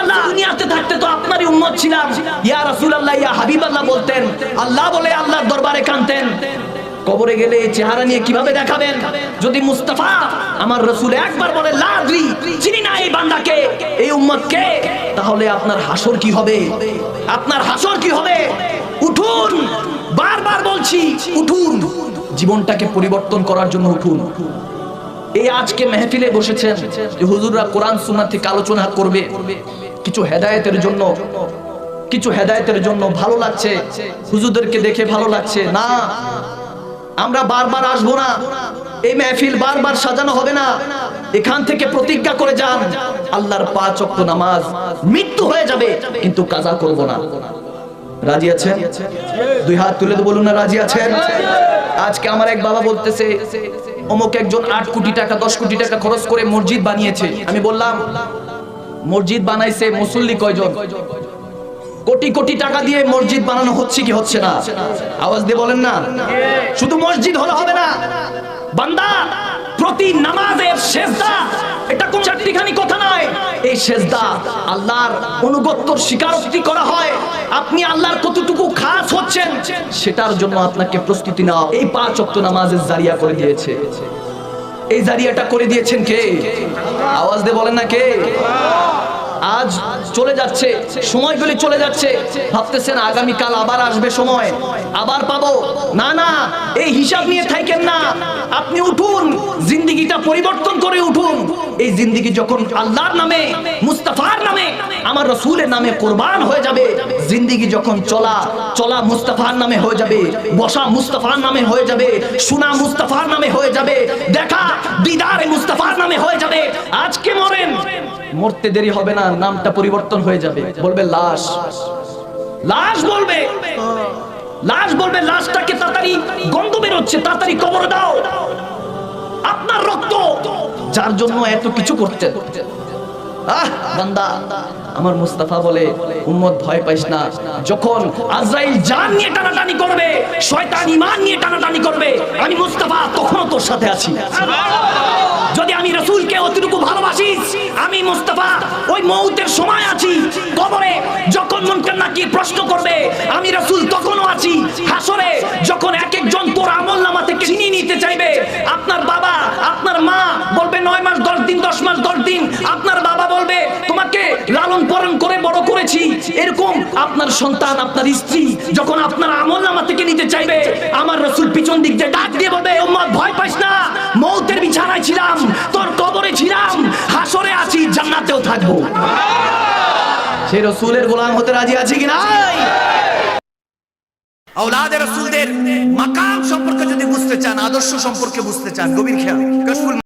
রাসূলুল্লাহ দুনিয়াতে থাকতে তো আপনারই উম্মত ছিলাম, ইয়া রাসূলুল্লাহ ইয়া হাবিবাল্লাহ বলতেন, আল্লাহ বলে আল্লাহর দরবারে কাঁদতেন। কবরে গেলে এই চেহারা নিয়ে কিভাবে দেখাবেন? যদি মুস্তাফা আমার রাসূল একবার বলে লা আদরি, চিনি না এই বান্দাকে, এই উম্মতকে, তাহলে আপনার হাসর কি হবে? আপনার হাসর কি হবে? উঠুন, বারবার বলছি উঠুন, জীবনটাকে পরিবর্তন করার জন্য উঠুন। এই আজকে মেহফিলে বসেছেন যে হুজুররা কোরআন সুন্নাহ থেকে আলোচনা করবে কিছু হেদায়েতের জন্য, কিছু হেদায়েতের জন্য ভালো লাগছে, হুজুরদেরকে দেখে ভালো লাগছে না। আমরা বারবার আসবো না, এই মেহফিল বারবার সাজানো হবে না। এখান থেকে প্রতিজ্ঞা করে যান, আল্লাহর 5 ওয়াক্ত নামাজ মৃত্যু হয়ে যাবে কিন্তু কাজা করব না। রাজি আছেন? দুই হাত তুলে তো বলুন না রাজি আছেন? আজকে আমার এক বাবা বলতেছে অমুক একজন 8 কোটি টাকা 10 কোটি টাকা খরচ করে মসজিদ বানিয়েছে। আমি বললাম মসজিদ বানাইছে, মুসল্লি কয়জন? কোটি কোটি টাকা দিয়ে মসজিদ বানানো হচ্ছে কি হচ্ছে না? আওয়াজ দিয়ে বলেন না। শুধু মসজিদ হলে হবে না, বান্দা প্রতি নামাজের সেজদা, এটা কোন চারটিখানি কথা নয়। এই সেজদা আল্লাহর অনুগত্যর স্বীকারোক্তি করা হয়। আপনি আল্লাহর কতটুকু খাস হচ্ছেন সেটার জন্য আপনাকে প্রস্তুতি নাও। এই 5 ওয়াক্ত নামাজের জারিয়া করে দিয়েছে। এই জারিয়াটা করে দিয়েছেন কে? আওয়াজ দিয়ে বলেন না কে? আজ চলে যাচ্ছে, সময়গুলি চলে যাচ্ছে, ভাবতেছেন আগামীকাল আবার আসবে সময়, আবার পাবো। না না, এই হিসাব নিয়ে থাকেন না। আপনি উঠুন, জিন্দেগিটা পরিবর্তন করে উঠুন। এই জিন্দেগি যখন আল্লাহর নামে, মুস্তাফার নামে, আমার রাসূলের নামে কুরবান হয়ে যাবে, জিন্দেগি যখন চলা মুস্তাফার নামে হয়ে যাবে, বসা মুস্তাফার নামে হয়ে যাবে, শোনা মুস্তাফার নামে হয়ে যাবে, দেখা দিদারে মুস্তাফার নামে হয়ে যাবে। আজকে মরেন, মরতে দেরি হবে না, নামটা পরিবর্তন হয়ে যাবে। বলবে লাশ, লাশ বলবে, লাশ বলবে, লাশটাকে তাড়াতাড়ি গন্ধ বের হচ্ছে, তাড়াতাড়ি কবর দাও। আপনার রক্ত যার জন্য এত কিছু করতেন, বান্দা আমার মুস্তাফা বলে উম্মত ভয় পাইস না। যখন আজরাইল জান নিয়ে টানাটানি করবে, শয়তান ঈমান নিয়ে টানাটানি করবে, আমি মুস্তাফা তখনও তোর সাথে আছি। যদি আমি রাসূলকে অতটুকু ভালোবাসিস, আমি মুস্তাফা ওই মউতের সময় আছি। কবরে যখন মুনকার নাকির প্রশ্ন করবে, আমি রাসূল তখনও আছি। হাসরে যখন এক একজন তোর আমলনামা থেকে ছিনিয়ে নিতে চাইবে, আপনার বাবা আপনার মা বলবে 9 মাস 10 দিন 10 মাস 10 দিন, আপনার বাবা বলবে তোমাকে লালন পালন করে বড় করেছি। এরকম আপনার সন্তান, আপনার স্ত্রী যখন আপনার আমলনামা থেকে নিতে চাইবে, আমার রাসূল পিছন দিক দিয়ে ডাক দিয়ে বলবে উম্মত ভয় পাইস না, মউতের বিছানায় ছিলাম, তোর কবরে ছিলাম, হাসরে আছি, জান্নাতেও থাকবো। সেই রাসূলের গোলাম হতে রাজি আছি কি নাই? আওলাদে রাসূলদের মাকাম সম্পর্কে যদি বুঝতে চান, আদর্শ সম্পর্কে বুঝতে চান, গভীর খেয়াল।